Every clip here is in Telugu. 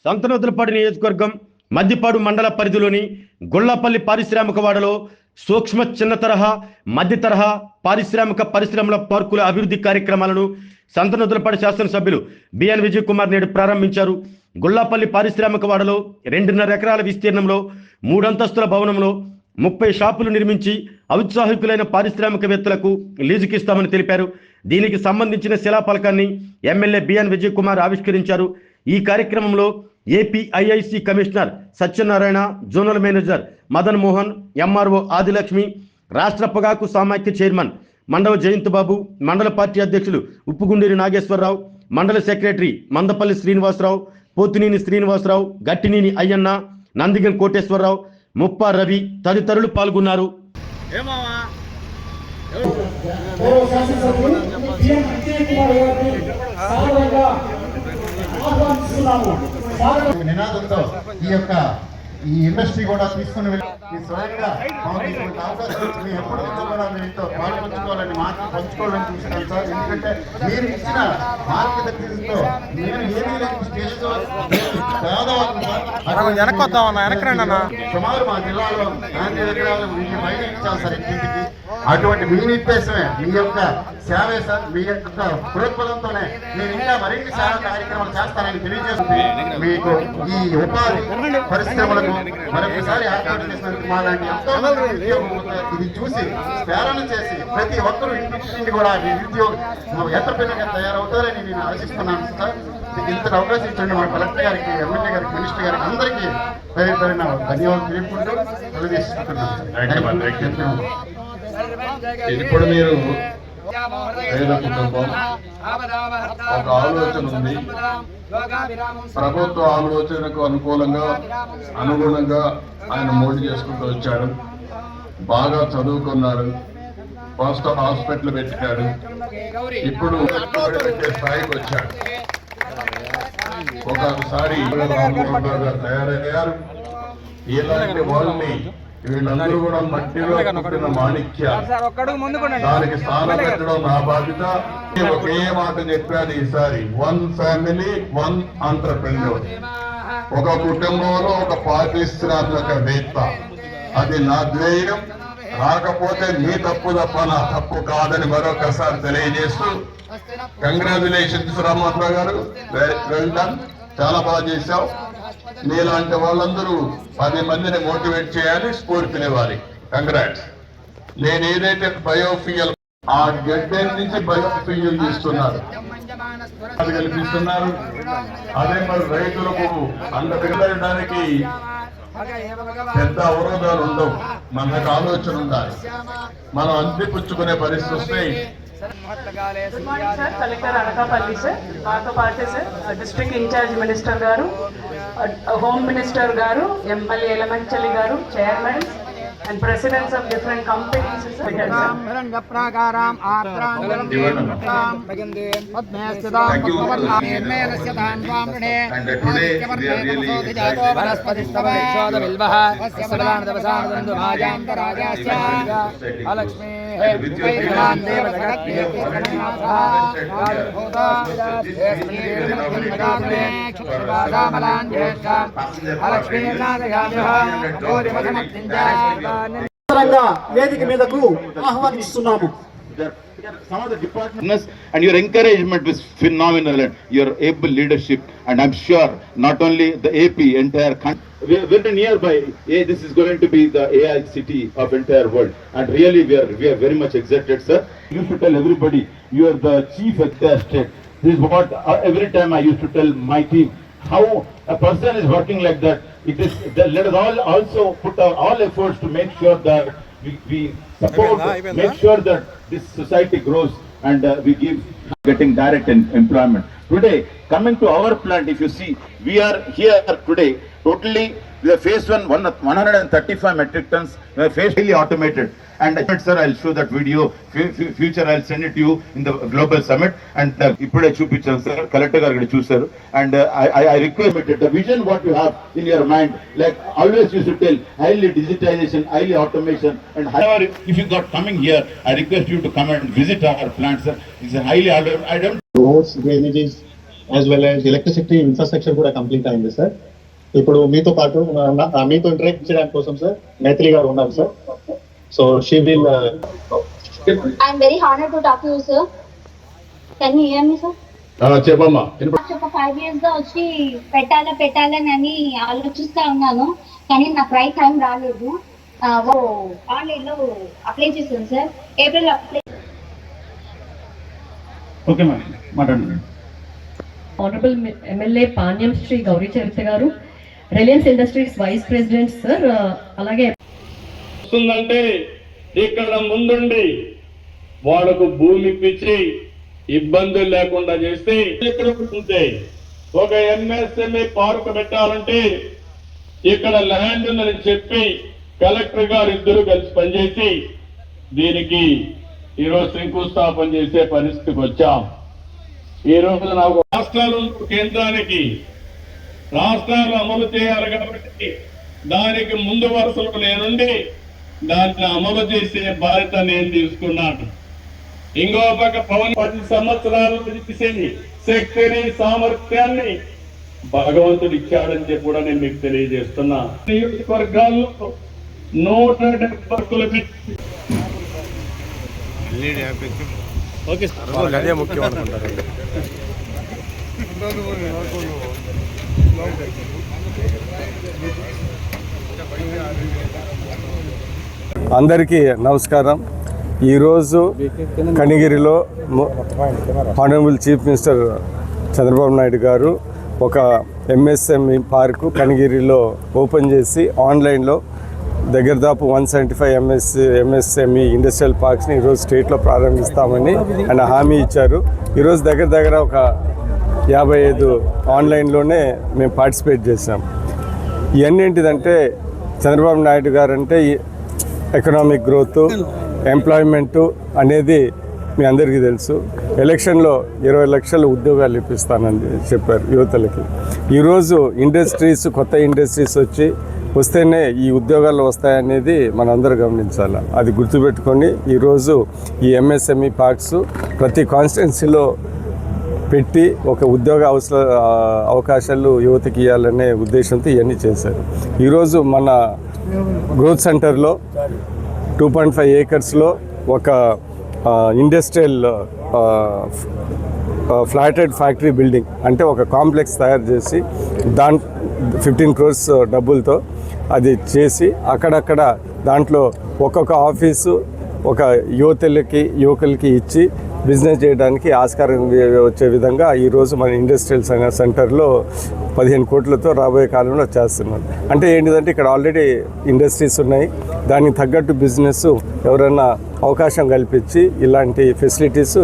సంతనూతలపాడు నియోజకవర్గం మద్దిపాడు మండల పరిధిలోని గొల్లపల్లి పారిశ్రామిక వాడలో సూక్ష్మ చిన్న తరహా మధ్య తరహా పరిశ్రమల పార్కుల అభివృద్ధి కార్యక్రమాలను సంతనూతలపాడు శాసనసభ్యులు బిఎన్ విజయ్ కుమార్ నేడు ప్రారంభించారు. గొల్లపల్లి పారిశ్రామిక వాడలో 2.5 ఎకరాల విస్తీర్ణంలో 3 అంతస్తుల భవనంలో 30 షాపులు నిర్మించి ఔత్సాహికులైన పారిశ్రామికవేత్తలకు లీజుకిస్తామని తెలిపారు. దీనికి సంబంధించిన శిలాఫలకాన్ని ఎమ్మెల్యే బిఎన్ విజయ్ కుమార్ ఆవిష్కరించారు. ఈ కార్యక్రమంలో APIIC commissioner Satyanarayana, zonal manager Madan Mohan, MRO Adilakshmi, రాష్ట్ర పొగాకు సామాఖ్య చైర్మన్ మండవ జయంత్ బాబు, మండల పార్టీ అధ్యక్షులు ఉప్పుగుండేరి నాగేశ్వరరావు, మండల సెక్రటరీ మందపల్లి శ్రీనివాసరావు, పోతినేని శ్రీనివాసరావు, గట్టినేని అయ్యన్న, నందిగం కోటేశ్వరరావు, ముప్పా రవి తదితరులు పాల్గొన్నారు. నినాదంతో ఈ ఇండస్ట్రీ కూడా తీసుకుని వెళ్ళి స్వయంగా ఎప్పుడు కూడా మీతో పాల్పంచుకోవాలని మాటలు పంచుకోవాలని చూస్తున్నాను సార్. ఎందుకంటే మీరు ఇచ్చిన మార్గదర్శకంతో నేను ఏమీ లేని స్టేజ్తో సుమారు మా జిల్లాలో 4 ఎకరాలు బయట ఇచ్చాం సార్ ఇంటికి. అటువంటి మీ నిర్దేశమే, మీ యొక్క సేవే సార్. మీ యొక్క ప్రోత్పదంతోనే నేను ఇంకా మరిన్ని సేవా కార్యక్రమాలు చేస్తానని తెలియజేస్తుంది. మీకు ఈ ఉపాధి పరిశ్రమలకు మరొకసారి ఏర్పాటు చేసినందుకు మా లాంటి ఎంతో ఇది చూసి ప్రేరణ చేసి ప్రతి ఒక్కరూ ఇంటింటి కూడా నిరుద్యోగ ఎంటర్ప్రెన్యూర్గా తయారవుతారని నేను ఆశిస్తున్నాను సార్. ఇంతటి అవకాశం ఇచ్చండి మా కలెక్టర్ గారికి, ఎమ్మెల్యే గారికి, మినిస్టర్ గారికి అందరికీ పేరున ధన్యవాదాలు తెలుపుకుంటూ తెలియజేసుకుంటున్నాను. ఇప్పుడు మీరు పేద కుటుంబం ఒక ఆలోచన ఉంది. ప్రభుత్వ ఆలోచనకు అనుగుణంగా ఆయన మోడీ చేసుకుంటూ వచ్చాడు. బాగా చదువుకున్నాడు, ఫస్ట్ హాస్పిటల్ పెట్టాడు. ఇప్పుడు పెట్టే స్థాయికి వచ్చాడు. ఒకసారి రామ్మోహన్ రావు గారు తయారయ్యారు. ఇలాంటి వాళ్ళని వీళ్ళందరూ కూడా మట్టిలో పుట్టిన మాణిక్యాలు. దానికి స్థానం పెట్టడం నా బాధ్యత. ఒకే మాట చెప్పాను ఈసారి, 1 ఫ్యామిలీ 1 ఎంటర్‌ప్రెన్యూర్. ఒక కుటుంబంలో ఒక పారిశ్రామికవేత్త. అది నా ధ్యేయం. రాకపోతే మీ తప్పు తప్ప నా తప్పు కాదని మరొకసారి తెలియజేస్తూ, కంగ్రాచులేషన్స్ రామ్మోహన్ గారు, వెల్ డన్, చాలా బాగా చేశావు. మీలాంటి వాళ్ళందరూ 10 మందిని మోటివేట్ చేయాలి, స్ఫూర్తినివ్వాలి. కంగ్రాట్స్. నేను ఏదైతే బయోఫ్యూయల్, ఆ గడ్డ నుంచి బయోఫ్యూయల్ తీస్తున్నారు, అది కల్పిస్తున్నారు. అదే మరి రైతులకు అందడానికి పెద్ద అవరోధాలు ఉండవు. మనకు ఆలోచన ఉండాలి. మనం అందిపుచ్చుకునే పరిస్థితి వస్తాయి. Good morning sir. Collector Anakapalli sir, మాతో పాటు సార్ డిస్ట్రిక్ట్ ఇన్ఛార్జ్ మినిస్టర్ గారు, హోమ్ మినిస్టర్ గారు, ఎమ్మెల్యే ఎలమంచలి గారు, chairman and presidents of different companies. Thank you. And today we are really వేదిక మీదకు ఆహ్వానిస్తున్నాము. Some of the departments and your encouragement is phenomenal, and your able leadership, and I'm sure not only the AP, entire country, we are very nearby. This is going to be the AI city of entire world, and really we are very much excited, sir. You should tell everybody you are the chief of the state. This is what every time I used to tell my team, how a person is working like that. It is let us all also put our all efforts to make sure that we support, make sure that this society grows, and we give getting direct employment. Today, coming to our plant, if you see, we are here today totally. We have phase 135 metric tons. We have phase highly automated. And sir, I'll show that video. Future, I'll send it to you in the global summit. And ipude chupicham sir, collector garu chusaru. And I request the vision what you have in your mind. Like always used to tell, highly digitization, highly automation, and however, if you got coming here, I request you to come and visit our plant, sir. It's a highly, I don't. Roads, drainages, as well as electricity infrastructure కూడా కంప్లీట్ అయింది సార్. ఇప్పుడు మీతో పాటు మీతో ఇంటరాక్ట్ చేయడానికి కోసం సార్ మైత్రి గారు ఉన్నారు sir. So she will I'm very honored to talk to you, sir. Can you hear me, sir? చెప్పమ్మా. ఒక 5 years గా వచ్చి పెట్టాలని ఆలోచిస్తా ఉన్నాను, కానీ నాకు రైట్ టైం రాలేదు. ఆన్లైన్ లో అప్లై చేశాను సార్, ఏప్రిల్ అప్లై. ఓకే మేడం, మాట్లాడండి. ఆనరబుల్ ఎమ్మెల్యే పాణ్యం శ్రీ గౌరీ చరిత్ర గారు, Reliance Industries vice president sir, అలాగే వస్తుందంటే ఇక్కడ ముందుండి వాళ్ళకు భూమి ఇప్పించి ఇబ్బందులు లేకుండా చేస్తే ఇక్కడ ఉంటే ఒక ఎంఎస్ఎంఈ పార్క్ పెట్టాలంటే ఇక్కడ ల్యాండ్ ఉందని చెప్పి కలెక్టర్ గారు ఇద్దరు కలిసి పనిచేసి దీనికి ఈరోజు శంకుస్థాపన చేసే పరిస్థితికి వచ్చాం. ఈ రోజు నాకు రాష్ట్రాలు కేంద్రానికి రాష్ట్రాలు అమలు చేయాలి కాబట్టి దానికి ముందు వరుసలో నేనుండి దాన్ని అమలు చేసే బాధ్యత నేను తీసుకున్నాను. ఇంకో పక్క పవన్ 10 సంవత్సరాలు చేసే శక్తిని సామర్థ్యాన్ని భగవంతుడు ఇచ్చాడని చెప్పి కూడా నేను మీకు తెలియజేస్తున్నా. నియోజకవర్గాల్లో 170 పెట్టి అదే ముఖ్యం అనుకుంటారు. అందరికీ నమస్కారం. ఈరోజు కనిగిరిలో honourable chief minister Chandrababu Naidu garu ఒక ఎంఎస్ఎంఈ పార్కు కనిగిరిలో ఓపెన్ చేసి ఆన్లైన్లో దగ్గర దాపు 175 ఎంఎస్ఎంఈ ఇండస్ట్రియల్ పార్క్స్ని ఈరోజు స్టేట్లో ప్రారంభిస్తామని ఆయన హామీ ఇచ్చారు. ఈరోజు దగ్గర ఒక 55 ఆన్లైన్లోనే మేము పార్టిసిపేట్ చేసాం. ఇవన్నీ ఏంటిదంటే చంద్రబాబు నాయుడు గారు అంటే ఎకనామిక్ గ్రోత్, ఎంప్లాయ్మెంటు అనేది మీ అందరికీ తెలుసు. ఎలక్షన్లో 20 లక్షల ఉద్యోగాలు ఇప్పిస్తానని చెప్పారు యువతలకి. ఈరోజు ఇండస్ట్రీస్, కొత్త ఇండస్ట్రీస్ వస్తేనే ఈ ఉద్యోగాలు వస్తాయనేది మనందరూ గమనించాలి. అది గుర్తుపెట్టుకొని ఈరోజు ఈ ఎంఎస్ఎంఈ పార్క్స్ ప్రతి కాన్స్టిట్యున్సీలో పెట్టి ఒక ఉద్యోగ అవకాశాలు యువతకి ఇవ్వాలనే ఉద్దేశంతో ఇవన్నీ చేశారు. ఈరోజు మన గ్రోత్ సెంటర్లో 2.5 ఏకర్స్లో ఒక ఇండస్ట్రియల్ ఫ్లాటెడ్ ఫ్యాక్టరీ బిల్డింగ్ అంటే ఒక కాంప్లెక్స్ తయారు చేసి 15 crores డబ్బులతో అది చేసి అక్కడక్కడ దాంట్లో ఒక్కొక్క ఆఫీసు ఒక యువకులకి ఇచ్చి బిజినెస్ చేయడానికి ఆస్కారం వచ్చే విధంగా ఈరోజు మన ఇండస్ట్రియల్ సెంటర్లో 15 కోట్లతో రాబోయే కాలంలో చేస్తున్నాం. అంటే ఏంటిదంటే ఇక్కడ ఆల్రెడీ ఇండస్ట్రీస్ ఉన్నాయి, దానికి తగ్గట్టు బిజినెస్ ఎవరైనా అవకాశం కల్పించి ఇలాంటి ఫెసిలిటీస్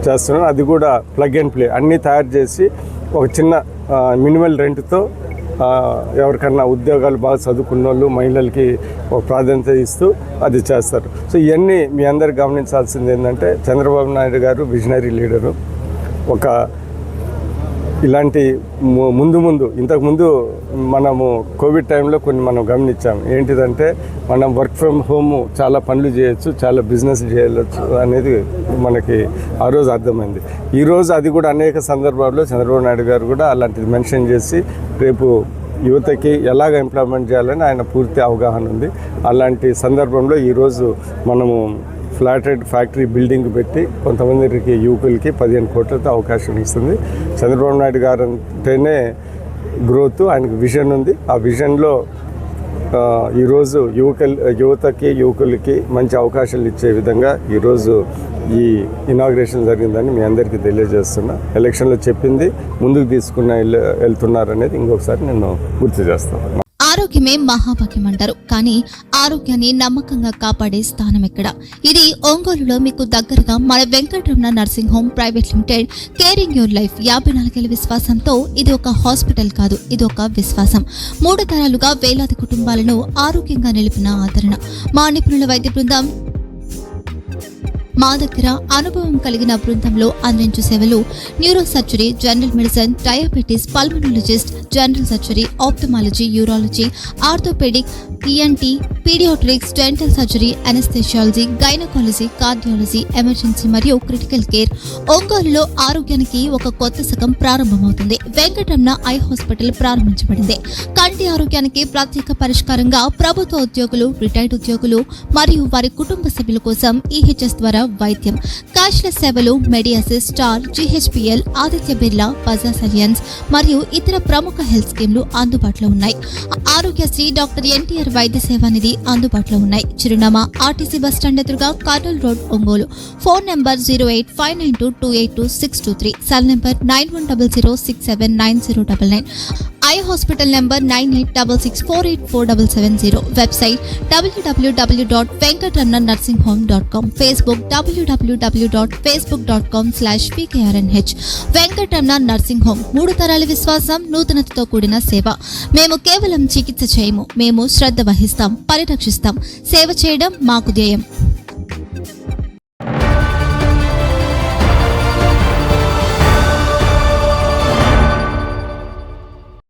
చేస్తున్నాం. అది కూడా ప్లగ్ అండ్ ప్లే అన్నీ తయారు చేసి ఒక చిన్న మినిమల్ రెంట్తో ఎవరికన్నా ఉద్యోగాలు బాగా చదువుకున్న వాళ్ళు, మహిళలకి ఒక ప్రాధాన్యత ఇస్తూ అది చేస్తారు. సో ఇవన్నీ మీ అందరు గమనించాల్సింది ఏంటంటే చంద్రబాబు నాయుడు గారు విజనరీ లీడరు. ఒక ఇలాంటి ఇంతకుముందు మనము కోవిడ్ టైంలో కొన్ని మనం గమనించాం. ఏంటిదంటే మనం వర్క్ ఫ్రమ్ హోమ్ చాలా పనులు చేయొచ్చు, చాలా బిజినెస్ చేయవచ్చు అనేది మనకి ఆ రోజు అర్థమైంది. ఈరోజు అది కూడా అనేక సందర్భాల్లో చంద్రబాబు నాయుడు గారు కూడా అలాంటిది మెన్షన్ చేసి రేపు యువతకి ఎలాగ ఎంప్లాయ్మెంట్ చేయాలని ఆయన పూర్తి అవగాహన ఉంది. అలాంటి సందర్భంలో ఈరోజు మనము ఫ్లాటెడ్ ఫ్యాక్టరీ బిల్డింగ్ పెట్టి కొంతమందికి యువకులకి 15 కోట్లతో అవకాశం ఇస్తుంది. చంద్రబాబు నాయుడు గారు అంటేనే గ్రోత్, ఆయనకు విజన్ ఉంది. ఆ విజన్లో ఈరోజు యువకులకి మంచి అవకాశాలు ఇచ్చే విధంగా ఈరోజు ఈ ఇనాగ్రేషన్ జరిగిందని మీ అందరికీ తెలియజేస్తున్నా. ఎలక్షన్లో చెప్పింది ముందుకు వెళ్తున్నారనేది ఇంకొకసారి నేను గుర్తు చేస్తాను. ఆరోగ్యమే మహాభాగ్యం అంటారు, కానీ ఆరోగ్యాన్ని నమ్మకంగా కాపాడే స్థానం ఎక్కడ? ఇది ఒంగోలులో మీకు దగ్గరగా మన Venkataramana nursing home private limited. Caring your life 54 ఏళ్ల విశ్వాసంతో ఇది ఒక హాస్పిటల్ కాదు, ఇది ఒక విశ్వాసం. 3 తరాలుగా వేలాది కుటుంబాలను ఆరోగ్యంగా నిలిపిన ఆదరణ. మా నిపుణుల వైద్య బృందం మా దగ్గర అనుభవం కలిగిన బృందంలో అందించే సేవలు neuro surgery, general medicine, diabetes, pulmonologist, general surgery, ophthalmology, urology, orthopaedic, ENT, paediatrics, dental surgery, anaesthesiology, gynaecology, cardiology, emergency మరియు క్రిటికల్ కేర్. ఒంగోలులో ఆరోగ్యానికి ఒక కొత్త శకం ప్రారంభమవుతుంది. వెంకటరమణ ఐ హాస్పిటల్ ప్రారంభించబడింది. కంటి ఆరోగ్యానికి ప్రత్యేక పరిష్కారంగా ప్రభుత్వ ఉద్యోగులు, రిటైర్డ్ ఉద్యోగులు మరియు వారి కుటుంబ సభ్యుల కోసం ఈహెచ్ఎస్ ద్వారా వైద్యం, క్యాష్లెస్ సేవలు, మెడియాసిస్, స్టార్, జీహెచ్పిఎల్, ఆదిత్య బిర్లా, బజాజ్ అలియన్స్ మరియు ఇతర ప్రముఖ హెల్త్ స్కీమ్లు అందుబాటులో ఉన్నాయి. ఆరోగ్యశ్రీ, డాక్టర్ ఎన్టీఆర్ వైద్య సేవా నిధి అందుబాటులో ఉన్నాయి. చిరునామా ఆర్టీసీ బస్టాండ్ ఎదురుగా, Kurnool road, Ongole. Phone number 08592282623, cell number 9100679099, eye hospital number 9866484770, website www.venkatramannursing.com, Facebook www.facebook.com/vkrnh. Venkataramana nursing home, 3 తరాల విశ్వాసం, నూతనతతో కూడిన సేవ. మేము కేవలం చికిత్స చేయము, మేము శ్రద్ధ వహిస్తాం, పరిరక్షిస్తాం. సేవ చేయడం మాకు ధ్యేయం.